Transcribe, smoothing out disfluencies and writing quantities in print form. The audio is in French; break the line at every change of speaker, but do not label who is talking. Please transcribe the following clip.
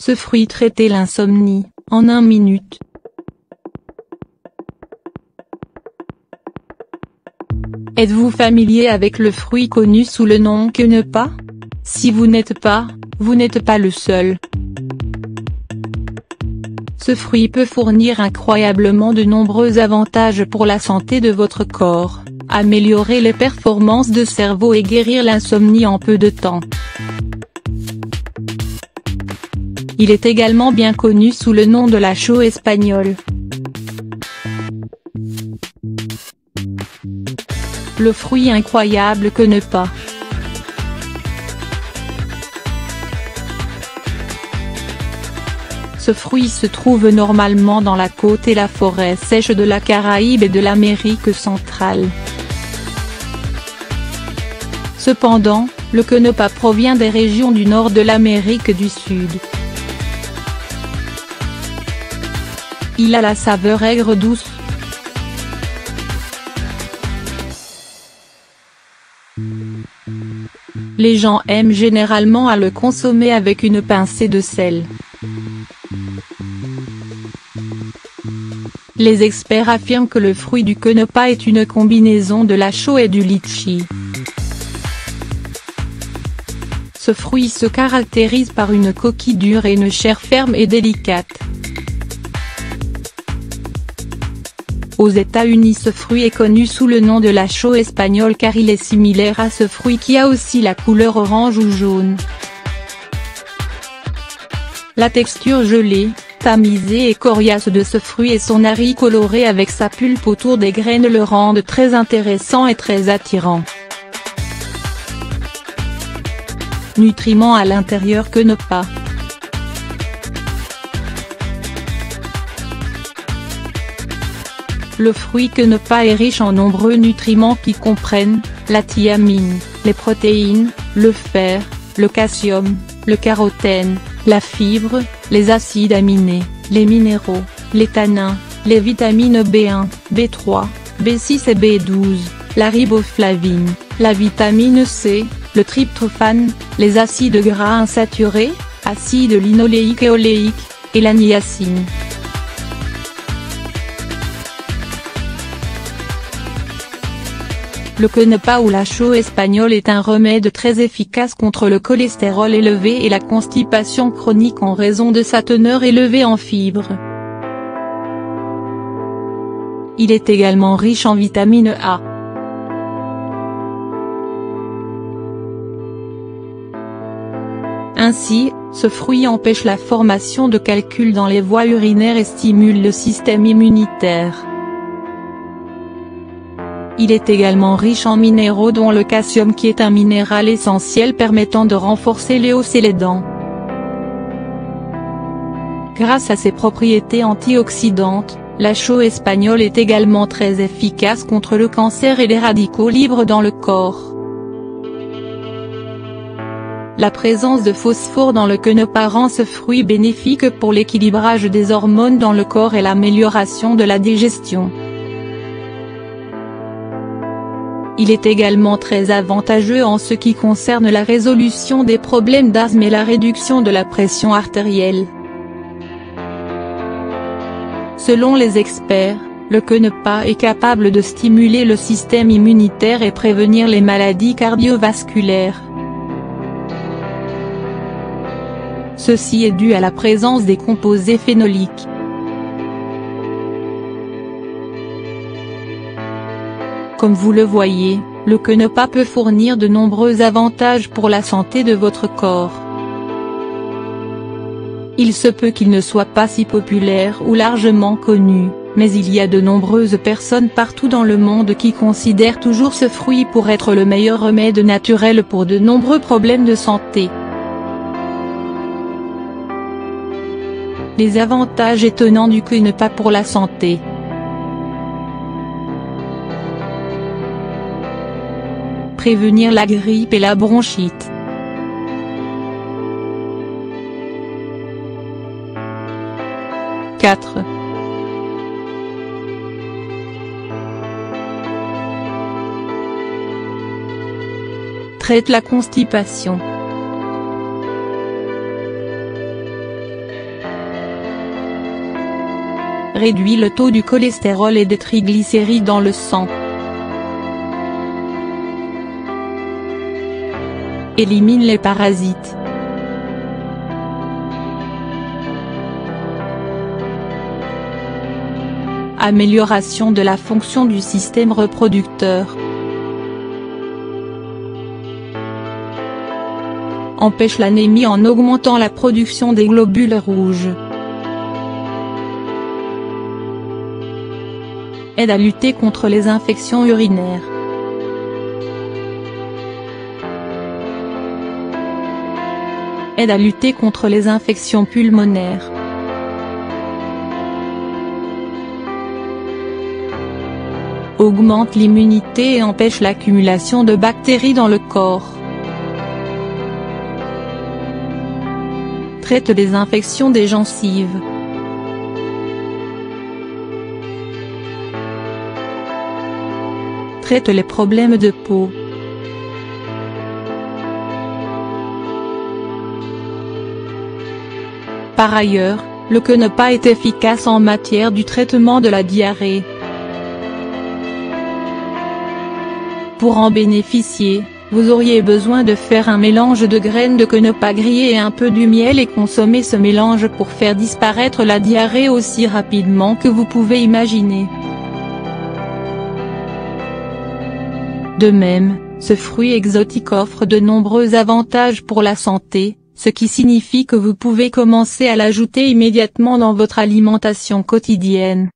Ce fruit traitait l'insomnie, en 1 minute. Êtes-vous familier avec le fruit connu sous le nom quenepa? Si vous n'êtes pas le seul. Ce fruit peut fournir incroyablement de nombreux avantages pour la santé de votre corps, améliorer les performances de cerveau et guérir l'insomnie en peu de temps. Il est également bien connu sous le nom de la chaux espagnole. Le fruit incroyable quenepa. Ce fruit se trouve normalement dans la côte et la forêt sèche de la Caraïbe et de l'Amérique centrale. Cependant, le quenepa provient des régions du nord de l'Amérique du Sud. Il a la saveur aigre douce. Les gens aiment généralement à le consommer avec une pincée de sel. Les experts affirment que le fruit du quenepa est une combinaison de la chaux et du litchi. Ce fruit se caractérise par une coquille dure et une chair ferme et délicate. Aux États-Unis, ce fruit est connu sous le nom de la chaux espagnole car il est similaire à ce fruit qui a aussi la couleur orange ou jaune. La texture gelée, tamisée et coriace de ce fruit et son nari coloré avec sa pulpe autour des graines le rendent très intéressant et très attirant. Nutriments à l'intérieur quenepa. Le fruit quenepa est riche en nombreux nutriments qui comprennent, la thiamine, les protéines, le fer, le calcium, le carotène, la fibre, les acides aminés, les minéraux, les tanins, les vitamines B1, B3, B6 et B12, la riboflavine, la vitamine C, le tryptophane, les acides gras insaturés, acides linoléiques et oléiques, et la niacine. Le quenepa ou la chaux espagnole est un remède très efficace contre le cholestérol élevé et la constipation chronique en raison de sa teneur élevée en fibres. Il est également riche en vitamine A. Ainsi, ce fruit empêche la formation de calculs dans les voies urinaires et stimule le système immunitaire. Il est également riche en minéraux dont le calcium qui est un minéral essentiel permettant de renforcer les os et les dents. Grâce à ses propriétés antioxydantes, la chaux espagnole est également très efficace contre le cancer et les radicaux libres dans le corps. La présence de phosphore dans le quenepa rend ce fruit bénéfique pour l'équilibrage des hormones dans le corps et l'amélioration de la digestion. Il est également très avantageux en ce qui concerne la résolution des problèmes d'asthme et la réduction de la pression artérielle. Selon les experts, le quenepa est capable de stimuler le système immunitaire et prévenir les maladies cardiovasculaires. Ceci est dû à la présence des composés phénoliques. Comme vous le voyez, le quenepa peut fournir de nombreux avantages pour la santé de votre corps. Il se peut qu'il ne soit pas si populaire ou largement connu, mais il y a de nombreuses personnes partout dans le monde qui considèrent toujours ce fruit pour être le meilleur remède naturel pour de nombreux problèmes de santé. Les avantages étonnants du quenepa pour la santé. Prévenir la grippe et la bronchite. « 4. Traite la constipation. réduit le taux du cholestérol et des triglycérides dans le sang. Élimine les parasites. Amélioration de la fonction du système reproducteur. Empêche l'anémie en augmentant la production des globules rouges. Aide à lutter contre les infections urinaires. Aide à lutter contre les infections pulmonaires. Augmente l'immunité et empêche l'accumulation de bactéries dans le corps. Traite les infections des gencives. Traite les problèmes de peau. Par ailleurs, le quenopa est efficace en matière du traitement de la diarrhée. Pour en bénéficier, vous auriez besoin de faire un mélange de graines de quenopa grillées et un peu du miel et consommer ce mélange pour faire disparaître la diarrhée aussi rapidement que vous pouvez imaginer. De même, ce fruit exotique offre de nombreux avantages pour la santé, ce qui signifie que vous pouvez commencer à l'ajouter immédiatement dans votre alimentation quotidienne.